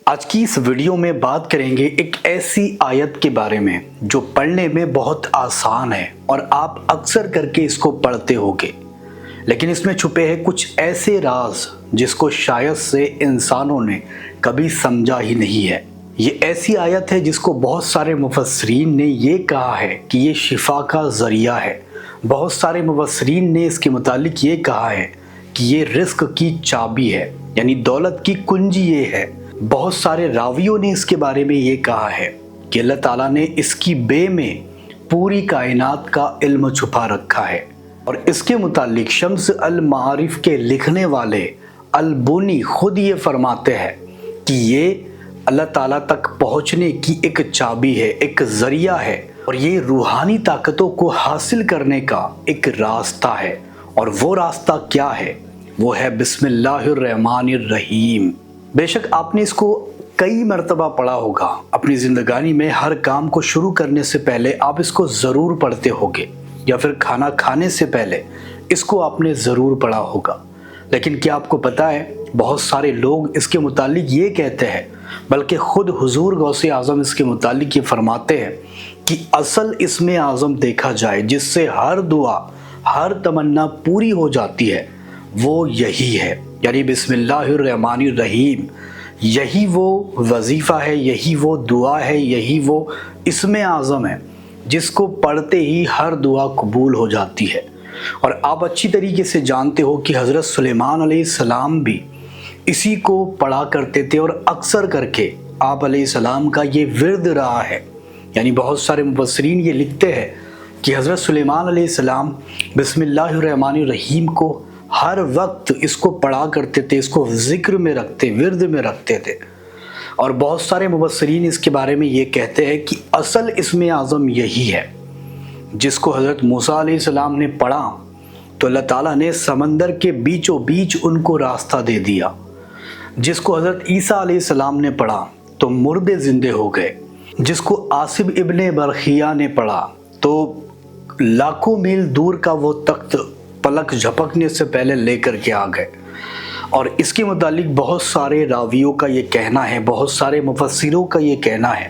آج کی اس ویڈیو میں بات کریں گے ایک ایسی آیت کے بارے میں جو پڑھنے میں بہت آسان ہے اور آپ اکثر کر کے اس کو پڑھتے ہوگے، لیکن اس میں چھپے ہیں کچھ ایسے راز جس کو شاید سے انسانوں نے کبھی سمجھا ہی نہیں ہے۔ یہ ایسی آیت ہے جس کو بہت سارے مفسرین نے یہ کہا ہے کہ یہ شفا کا ذریعہ ہے۔ بہت سارے مفسرین نے اس کے متعلق یہ کہا ہے کہ یہ رزق کی چابی ہے، یعنی دولت کی کنجی یہ ہے۔ بہت سارے راویوں نے اس کے بارے میں یہ کہا ہے کہ اللہ تعالیٰ نے اس کی بے میں پوری کائنات کا علم چھپا رکھا ہے، اور اس کے متعلق شمس المعارف کے لکھنے والے البونی خود یہ فرماتے ہیں کہ یہ اللہ تعالیٰ تک پہنچنے کی ایک چابی ہے، ایک ذریعہ ہے، اور یہ روحانی طاقتوں کو حاصل کرنے کا ایک راستہ ہے۔ اور وہ راستہ کیا ہے؟ وہ ہے بسم اللہ الرحمن الرحیم۔ بے شک آپ نے اس کو کئی مرتبہ پڑھا ہوگا، اپنی زندگانی میں ہر کام کو شروع کرنے سے پہلے آپ اس کو ضرور پڑھتے ہوگے، یا پھر کھانا کھانے سے پہلے اس کو آپ نے ضرور پڑھا ہوگا۔ لیکن کیا آپ کو پتہ ہے بہت سارے لوگ اس کے متعلق یہ کہتے ہیں، بلکہ خود حضور غوث اعظم اس کے متعلق یہ فرماتے ہیں کہ اصل اسم اعظم دیکھا جائے جس سے ہر دعا ہر تمنا پوری ہو جاتی ہے، وہ یہی ہے، یعنی بسم اللہ الرحمن الرحیم۔ یہی وہ وظیفہ ہے، یہی وہ دعا ہے، یہی وہ اسم اعظم ہے جس کو پڑھتے ہی ہر دعا قبول ہو جاتی ہے۔ اور آپ اچھی طریقے سے جانتے ہو کہ حضرت سلیمان علیہ السلام بھی اسی کو پڑھا کرتے تھے، اور اکثر کر کے آپ علیہ السلام کا یہ ورد رہا ہے۔ یعنی بہت سارے مفسرین یہ لکھتے ہیں کہ حضرت سلیمان علیہ السلام بسم اللہ الرحمن الرحیم کو ہر وقت اس کو پڑھا کرتے تھے، اس کو ذکر میں رکھتے، ورد میں رکھتے تھے۔ اور بہت سارے مفسرین اس کے بارے میں یہ کہتے ہیں کہ اصل اسم اعظم یہی ہے، جس کو حضرت موسیٰ علیہ السلام نے پڑھا تو اللہ تعالیٰ نے سمندر کے بیچوں بیچ ان کو راستہ دے دیا۔ جس کو حضرت عیسیٰ علیہ السلام نے پڑھا تو مردے زندے ہو گئے۔ جس کو عاصم ابن برخیہ نے پڑھا تو لاکھوں میل دور کا وہ تخت پلک جھپکنے سے پہلے لے کر کے آ گئے۔ اور اس کے متعلق بہت سارے راویوں کا یہ کہنا ہے، بہت سارے مفسروں کا یہ کہنا ہے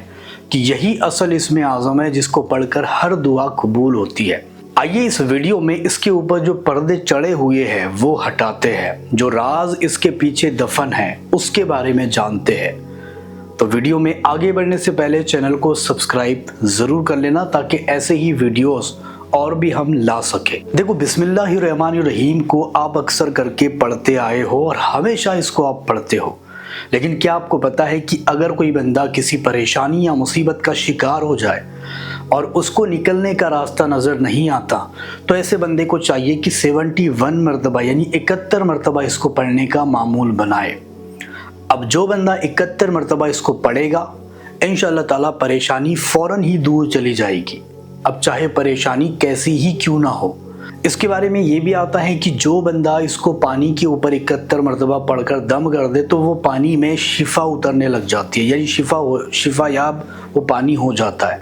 کہ یہی اصل اسم اعظم ہے جس کو پڑھ کر ہر دعا قبول ہوتی ہے۔ آئیے اس ویڈیو میں اس کے اوپر جو پردے چڑھے ہوئے ہیں وہ ہٹاتے ہیں، جو راز اس کے پیچھے دفن ہے اس کے بارے میں جانتے ہیں۔ تو ویڈیو میں آگے بڑھنے سے پہلے چینل کو سبسکرائب ضرور کر لینا تاکہ ایسے ہی ویڈیوز اور بھی ہم لا سکیں۔ دیکھو، بسم اللہ الرحمن الرحیم کو آپ اکثر کر کے پڑھتے آئے ہو اور ہمیشہ اس کو آپ پڑھتے ہو، لیکن کیا آپ کو پتہ ہے کہ اگر کوئی بندہ کسی پریشانی یا مصیبت کا شکار ہو جائے اور اس کو نکلنے کا راستہ نظر نہیں آتا تو ایسے بندے کو چاہیے کہ 71 مرتبہ یعنی 71 مرتبہ اس کو پڑھنے کا معمول بنائے۔ اب جو بندہ 71 مرتبہ اس کو پڑھے گا انشاءاللہ تعالیٰ پریشانی فوراً ہی دور چلی جائے گی، اب چاہے پریشانی کیسی ہی کیوں نہ ہو۔ اس کے بارے میں یہ بھی آتا ہے کہ جو بندہ اس کو پانی کے اوپر 71 مرتبہ پڑھ کر دم کر دے تو وہ پانی میں شفا اترنے لگ جاتی ہے، یعنی شفا یاب وہ پانی ہو جاتا ہے۔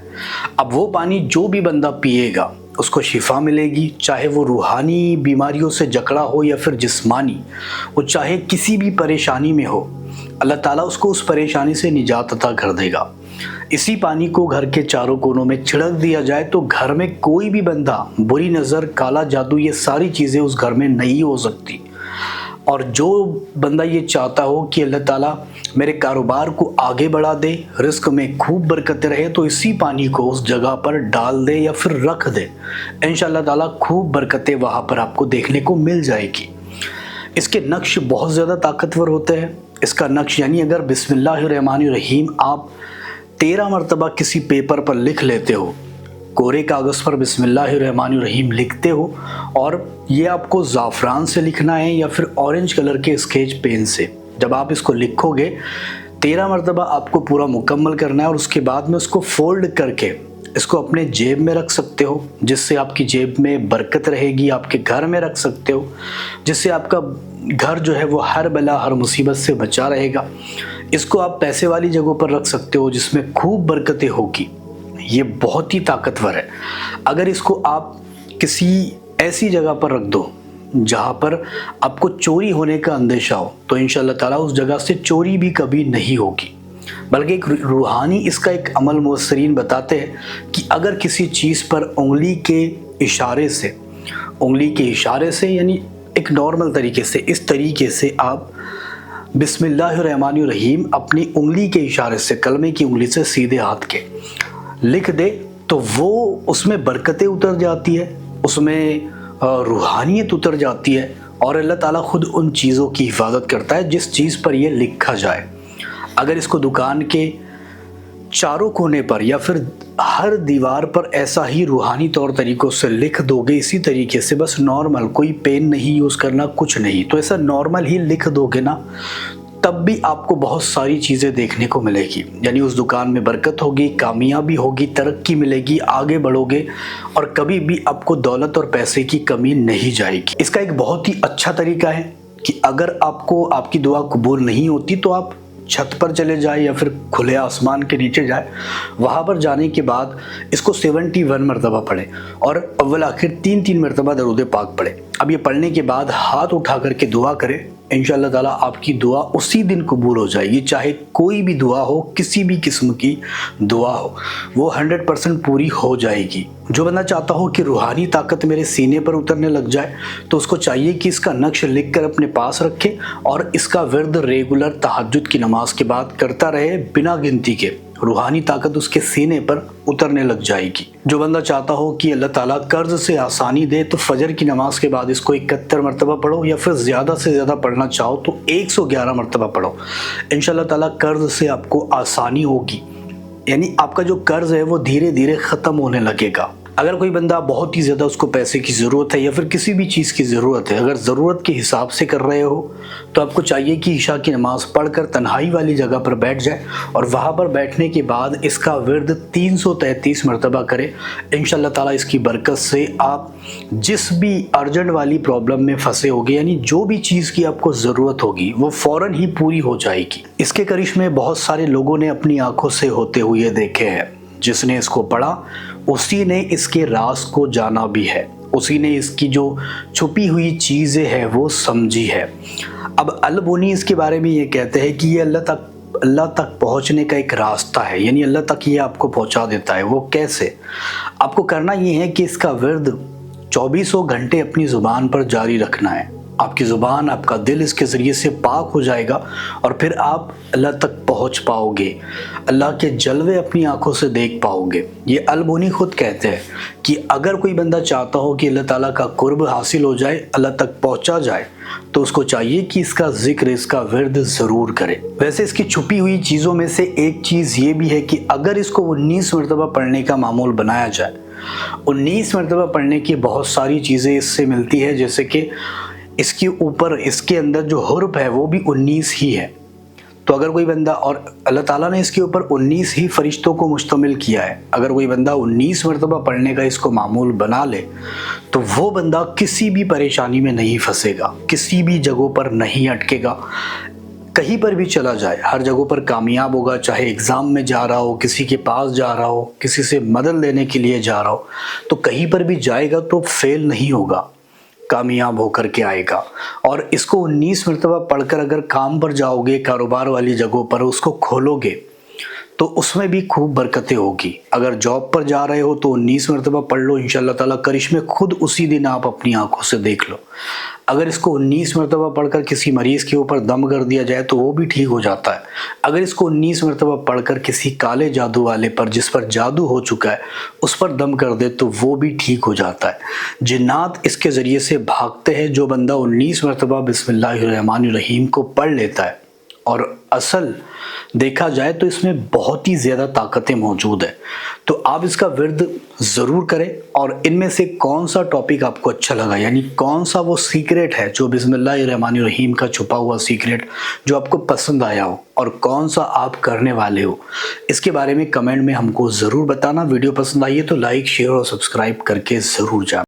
اب وہ پانی جو بھی بندہ پیے گا اس کو شفا ملے گی، چاہے وہ روحانی بیماریوں سے جکڑا ہو یا پھر جسمانی، وہ چاہے کسی بھی پریشانی میں ہو، اللہ تعالیٰ اس کو اس پریشانی سے نجات عطا کر دے گا۔ اسی پانی کو گھر کے چاروں کونوں میں چھڑک دیا جائے تو گھر میں کوئی بھی بندہ، بری نظر، کالا جادو، یہ ساری چیزیں اس گھر میں نہیں ہو سکتی۔ اور جو بندہ یہ چاہتا ہو کہ اللہ تعالیٰ میرے کاروبار کو آگے بڑھا دے، رزق میں خوب برکت رہے، تو اسی پانی کو اس جگہ پر ڈال دے یا پھر رکھ دے، انشاءاللہ تعالیٰ خوب برکتیں وہاں پر آپ کو دیکھنے کو مل جائے گی۔ اس کے نقش بہت زیادہ طاقتور ہوتے ہیں۔ اس کا نقش یعنی اگر بسم اللہ الرحمن الرحیم آپ 13 مرتبہ کسی پیپر پر لکھ لیتے ہو، کورے کاغذ پر بسم اللہ الرحمن الرحیم لکھتے ہو، اور یہ آپ کو زعفران سے لکھنا ہے یا پھر اورنج کلر کے اسکیچ پین سے، جب آپ اس کو لکھو گے 13 مرتبہ آپ کو پورا مکمل کرنا ہے، اور اس کے بعد میں اس کو فولڈ کر کے اس کو اپنے جیب میں رکھ سکتے ہو، جس سے آپ کی جیب میں برکت رہے گی، آپ کے گھر میں رکھ سکتے ہو جس سے آپ کا گھر جو ہے وہ ہر بلا ہر مصیبت سے بچا رہے گا۔ اس کو آپ پیسے والی جگہوں پر رکھ سکتے ہو جس میں خوب برکتیں ہوگی۔ یہ بہت ہی طاقتور ہے۔ اگر اس کو آپ کسی ایسی جگہ پر رکھ دو جہاں پر آپ کو چوری ہونے کا اندیشہ ہو تو انشاءاللہ تعالیٰ اس جگہ سے چوری بھی کبھی نہیں ہوگی۔ بلکہ ایک روحانی اس کا ایک عمل مفسرین بتاتے ہیں کہ اگر کسی چیز پر انگلی کے اشارے سے یعنی ایک نارمل طریقے سے اس طریقے سے آپ بسم اللہ الرحمن الرحیم اپنی انگلی کے اشارے سے کلمے کی انگلی سے سیدھے ہاتھ کے لکھ دے تو وہ اس میں برکتیں اتر جاتی ہے، اس میں روحانیت اتر جاتی ہے، اور اللہ تعالیٰ خود ان چیزوں کی حفاظت کرتا ہے جس چیز پر یہ لکھا جائے۔ اگر اس کو دکان کے چاروں کونے پر یا پھر ہر دیوار پر ایسا ہی روحانی طور طریقوں سے لکھ دو گے، اسی طریقے سے بس نارمل، کوئی پین نہیں یوز کرنا، کچھ نہیں، تو ایسا نارمل ہی لکھ دو گے نا، تب بھی آپ کو بہت ساری چیزیں دیکھنے کو ملے گی۔ یعنی اس دکان میں برکت ہوگی، کامیابی ہوگی، ترقی ملے گی، آگے بڑھو گے، اور کبھی بھی آپ کو دولت اور پیسے کی کمی نہیں جائے گی۔ اس کا ایک بہت ہی اچھا طریقہ ہے کہ اگر آپ کو آپ کی دعا قبول نہیں ہوتی تو آپ چھت پر چلے جائیں یا پھر کھلے آسمان کے نیچے جائیں، وہاں پر جانے کے بعد اس کو 71 مرتبہ پڑھیں اور اول آخر 3 مرتبہ درود پاک پڑھیں۔ اب یہ پڑھنے کے بعد ہاتھ اٹھا کر کے دعا کریں، انشاءاللہ تعالیٰ آپ کی دعا اسی دن قبول ہو جائے گی، چاہے کوئی بھی دعا ہو، کسی بھی قسم کی دعا ہو، وہ 100% پوری ہو جائے گی۔ جو بندہ چاہتا ہو کہ روحانی طاقت میرے سینے پر اترنے لگ جائے تو اس کو چاہیے کہ اس کا نقش لکھ کر اپنے پاس رکھے اور اس کا ورد ریگولر تہجد کی نماز کے بعد کرتا رہے بنا گنتی کے، روحانی طاقت اس کے سینے پر اترنے لگ جائے گی۔ جو بندہ چاہتا ہو کہ اللہ تعالیٰ قرض سے آسانی دے تو فجر کی نماز کے بعد اس کو 71 مرتبہ پڑھو، یا پھر زیادہ سے زیادہ پڑھنا چاہو تو 111 مرتبہ پڑھو۔ انشاءاللہ تعالیٰ قرض سے آپ کو آسانی ہوگی، یعنی آپ کا جو قرض ہے وہ دھیرے دھیرے ختم ہونے لگے گا۔ اگر کوئی بندہ بہت ہی زیادہ اس کو پیسے کی ضرورت ہے یا پھر کسی بھی چیز کی ضرورت ہے، اگر ضرورت کے حساب سے کر رہے ہو تو آپ کو چاہیے کہ عشاء کی نماز پڑھ کر تنہائی والی جگہ پر بیٹھ جائے اور وہاں پر بیٹھنے کے بعد اس کا ورد 333 مرتبہ کرے۔ انشاءاللہ تعالیٰ اس کی برکت سے آپ جس بھی ارجنٹ والی پرابلم میں پھنسے ہوگے، یعنی جو بھی چیز کی آپ کو ضرورت ہوگی وہ فوراً ہی پوری ہو جائے گی۔ اس کے کرشمے بہت سارے لوگوں نے اپنی آنکھوں سے ہوتے ہوئے دیکھے ہیں۔ جس نے اس کو پڑھا اسی نے اس کے راز کو جانا بھی ہے، اسی نے اس کی جو چھپی ہوئی چیزیں ہیں وہ سمجھی ہے۔ اب البونی اس کے بارے میں یہ کہتے ہیں کہ یہ اللہ تک پہنچنے کا ایک راستہ ہے، یعنی اللہ تک یہ آپ کو پہنچا دیتا ہے۔ وہ کیسے؟ آپ کو کرنا یہ ہے کہ اس کا ورد 24 گھنٹے اپنی زبان پر جاری رکھنا ہے۔ آپ کی زبان، آپ کا دل اس کے ذریعے سے پاک ہو جائے گا اور پھر آپ اللہ تک پہنچ پاؤ گے، اللہ کے جلوے اپنی آنکھوں سے دیکھ پاؤ گے۔ یہ البونی خود کہتے ہیں کہ اگر کوئی بندہ چاہتا ہو کہ اللہ تعالیٰ کا قرب حاصل ہو جائے، اللہ تک پہنچا جائے، تو اس کو چاہیے کہ اس کا ذکر، اس کا ورد ضرور کرے۔ ویسے اس کی چھپی ہوئی چیزوں میں سے ایک چیز یہ بھی ہے کہ اگر اس کو 19 مرتبہ پڑھنے کا معمول بنایا جائے، 19 مرتبہ پڑھنے کی بہت ساری چیزیں اس سے ملتی ہے، جیسے کہ اس کے اوپر، اس کے اندر جو حرف ہے وہ بھی 19 ہی ہے۔ تو اگر کوئی بندہ، اور اللہ تعالیٰ نے اس کے اوپر 19 ہی فرشتوں کو مشتمل کیا ہے، اگر کوئی بندہ 19 مرتبہ پڑھنے کا اس کو معمول بنا لے تو وہ بندہ کسی بھی پریشانی میں نہیں پھنسے گا، کسی بھی جگہوں پر نہیں اٹکے گا، کہیں پر بھی چلا جائے ہر جگہوں پر کامیاب ہوگا۔ چاہے ایگزام میں جا رہا ہو، کسی کے پاس جا رہا ہو، کسی سے مدد لینے کے لیے جا رہا ہو، تو کہیں پر بھی جائے گا تو فیل نہیں ہوگا، کامیاب ہو کر کے آئے گا۔ اور اس کو 19 مرتبہ پڑھ کر اگر کام پر جاؤ گے، کاروبار والی جگہوں پر اس کو کھولو گے تو اس میں بھی خوب برکتیں ہوگی۔ اگر جاب پر جا رہے ہو تو 19 مرتبہ پڑھ لو، انشاءاللہ تعالیٰ کرشمے خود اسی دن آپ اپنی آنکھوں سے دیکھ لو۔ اگر اس کو 19 مرتبہ پڑھ کر کسی مریض کے اوپر دم کر دیا جائے تو وہ بھی ٹھیک ہو جاتا ہے۔ اگر اس کو 19 مرتبہ پڑھ کر کسی کالے جادو والے پر، جس پر جادو ہو چکا ہے، اس پر دم کر دے تو وہ بھی ٹھیک ہو جاتا ہے۔ جنات اس کے ذریعے سے بھاگتے ہیں۔ جو بندہ 19 مرتبہ بسم اللہ الرحمن الرحیم کو پڑھ لیتا ہے، اور اصل دیکھا جائے تو اس میں بہت ہی زیادہ طاقتیں موجود ہیں، تو آپ اس کا ورد ضرور کریں۔ اور ان میں سے کون سا ٹاپک آپ کو اچھا لگا، یعنی کون سا وہ سیکریٹ ہے جو بسم اللہ الرحمن الرحیم کا چھپا ہوا سیکریٹ جو آپ کو پسند آیا ہو، اور کون سا آپ کرنے والے ہو، اس کے بارے میں کمنٹ میں ہم کو ضرور بتانا۔ ویڈیو پسند آئی ہے تو لائک، شیئر اور سبسکرائب کر کے ضرور جائیں۔